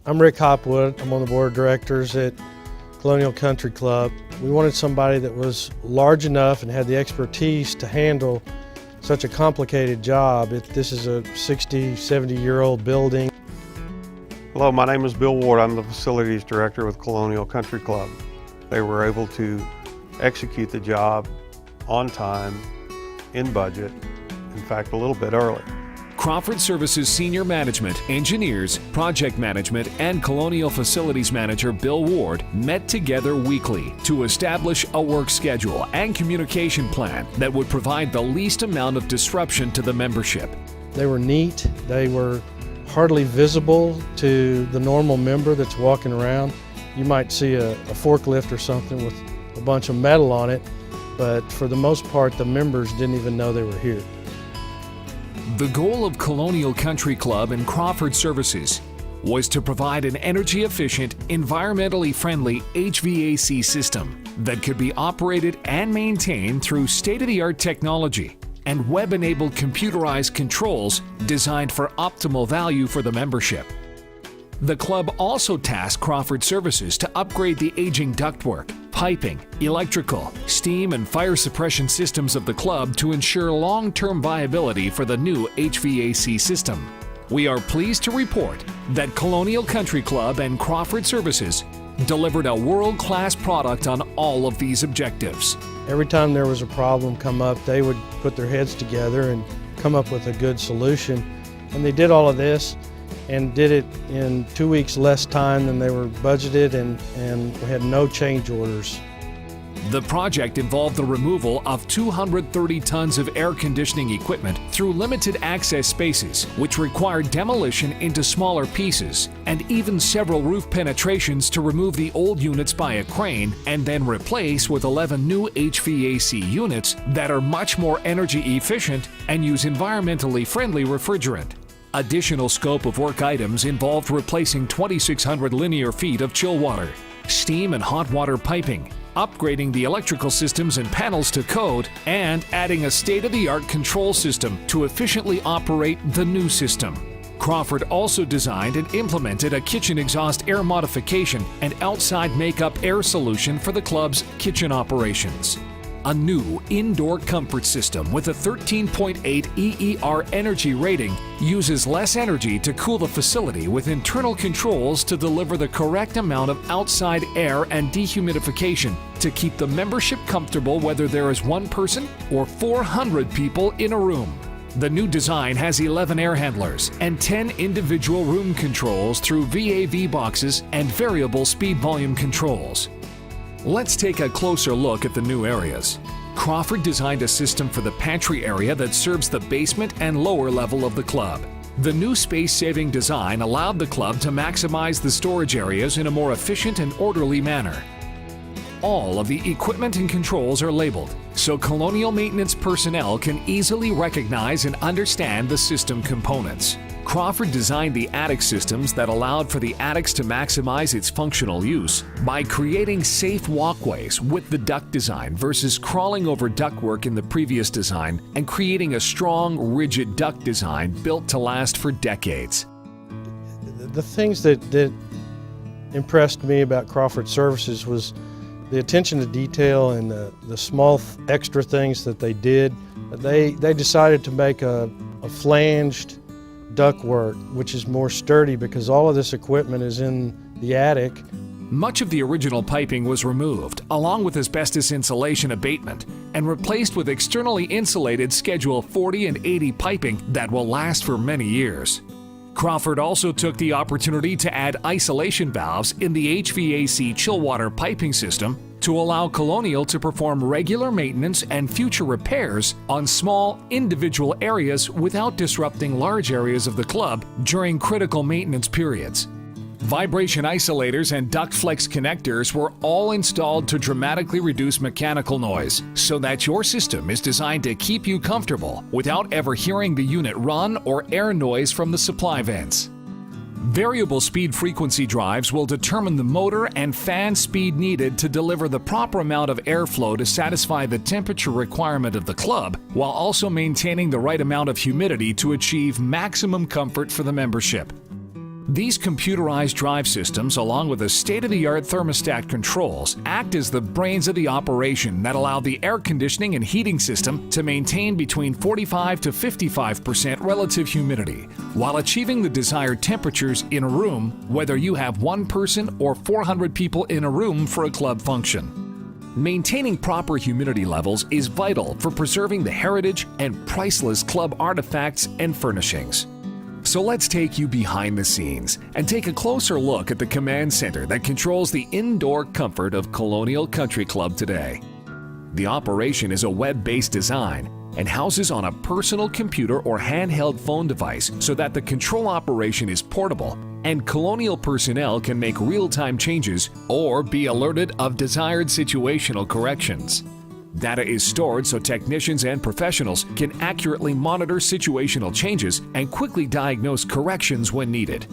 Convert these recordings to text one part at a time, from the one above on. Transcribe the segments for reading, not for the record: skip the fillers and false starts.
I'm Rick Hopwood. I'm on the board of directors at Colonial Country Club. We wanted somebody that was large enough and had the expertise to handle such a complicated job. This is a 60, 70-year-old building. Hello, my name is Bill Ward. I'm the facilities director with Colonial Country Club. They were able to execute the job on time, in budget, in fact, a little bit early. Crawford Services Senior Management, Engineers, Project Management, and Colonial Facilities Manager Bill Ward met together weekly to establish a work schedule and communication plan that would provide the least amount of disruption to the membership. They were neat. They were hardly visible to the normal member that's walking around. You might see a forklift or something with a bunch of metal on it, but for the most part, the members didn't even know they were here. The goal of Colonial Country Club and Crawford Services was to provide an energy-efficient, environmentally friendly HVAC system that could be operated and maintained through state-of-the-art technology and web-enabled computerized controls designed for optimal value for the membership. The club also tasked Crawford Services to upgrade the aging ductwork, piping, electrical, steam, and fire suppression systems of the club to ensure long-term viability for the new HVAC system. We are pleased to report that Colonial Country Club and Crawford Services delivered a world-class product on all of these objectives. Every time there was a problem come up, they would put their heads together and come up with a good solution. And they did all of this and did it in 2 weeks less time than they were budgeted, and we had no change orders. The project involved the removal of 230 tons of air conditioning equipment through limited access spaces, which required demolition into smaller pieces, and even several roof penetrations to remove the old units by a crane and then replace with 11 new HVAC units that are much more energy efficient and use environmentally friendly refrigerant. Additional scope of work items involved replacing 2,600 linear feet of chill water, steam and hot water piping, upgrading the electrical systems and panels to code, and adding a state-of-the-art control system to efficiently operate the new system. Crawford also designed and implemented a kitchen exhaust air modification and outside makeup air solution for the club's kitchen operations. A new indoor comfort system with a 13.8 EER energy rating uses less energy to cool the facility with internal controls to deliver the correct amount of outside air and dehumidification to keep the membership comfortable whether there is one person or 400 people in a room. The new design has 11 air handlers and 10 individual room controls through VAV boxes and variable speed volume controls. Let's take a closer look at the new areas. Crawford designed a system for the pantry area that serves the basement and lower level of the club. The new space-saving design allowed the club to maximize the storage areas in a more efficient and orderly manner. All of the equipment and controls are labeled, so Colonial maintenance personnel can easily recognize and understand the system components. Crawford designed the attic systems that allowed for the attics to maximize its functional use by creating safe walkways with the duct design versus crawling over ductwork in the previous design, and creating a strong, rigid duct design built to last for decades. The things that impressed me about Crawford Services was the attention to detail and the small extra things that they did. They decided to make a flanged ductwork, which is more sturdy because all of this equipment is in the attic. Much of the original piping was removed, along with asbestos insulation abatement, and replaced with externally insulated Schedule 40 and 80 piping that will last for many years. Crawford also took the opportunity to add isolation valves in the HVAC chill water piping system to allow Colonial to perform regular maintenance and future repairs on small, individual areas without disrupting large areas of the club during critical maintenance periods. Vibration isolators and duct flex connectors were all installed to dramatically reduce mechanical noise so that your system is designed to keep you comfortable without ever hearing the unit run or air noise from the supply vents. Variable speed frequency drives will determine the motor and fan speed needed to deliver the proper amount of airflow to satisfy the temperature requirement of the club, while also maintaining the right amount of humidity to achieve maximum comfort for the membership. These computerized drive systems, along with the state-of-the-art thermostat controls, act as the brains of the operation that allow the air conditioning and heating system to maintain between 45 to 55% relative humidity, while achieving the desired temperatures in a room, whether you have one person or 400 people in a room for a club function. Maintaining proper humidity levels is vital for preserving the heritage and priceless club artifacts and furnishings. So let's take you behind the scenes and take a closer look at the command center that controls the indoor comfort of Colonial Country Club today. The operation is a web-based design and houses on a personal computer or handheld phone device so that the control operation is portable and Colonial personnel can make real-time changes or be alerted of desired situational corrections. Data is stored so technicians and professionals can accurately monitor situational changes and quickly diagnose corrections when needed.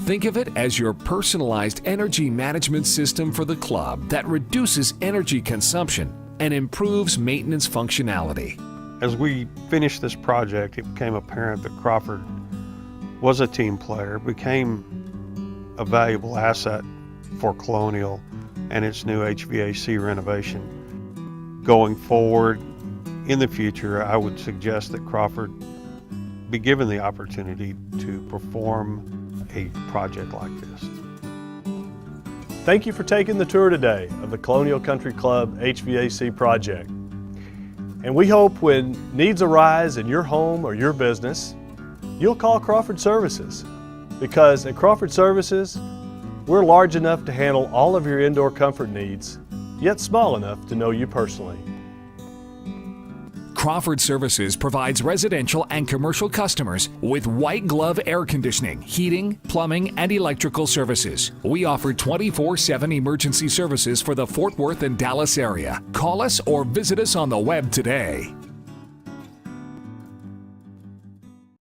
Think of it as your personalized energy management system for the club that reduces energy consumption and improves maintenance functionality. As we finished this project, it became apparent that Crawford was a team player, became a valuable asset for Colonial and its new HVAC renovation. Going forward, in the future, I would suggest that Crawford be given the opportunity to perform a project like this. Thank you for taking the tour today of the Colonial Country Club HVAC project. And we hope when needs arise in your home or your business, you'll call Crawford Services. Because at Crawford Services, we're large enough to handle all of your indoor comfort needs, yet small enough to know you personally. Crawford Services provides residential and commercial customers with white glove air conditioning, heating, plumbing, and electrical services. We offer 24/7 emergency services for the Fort Worth and Dallas area. Call us or visit us on the web today.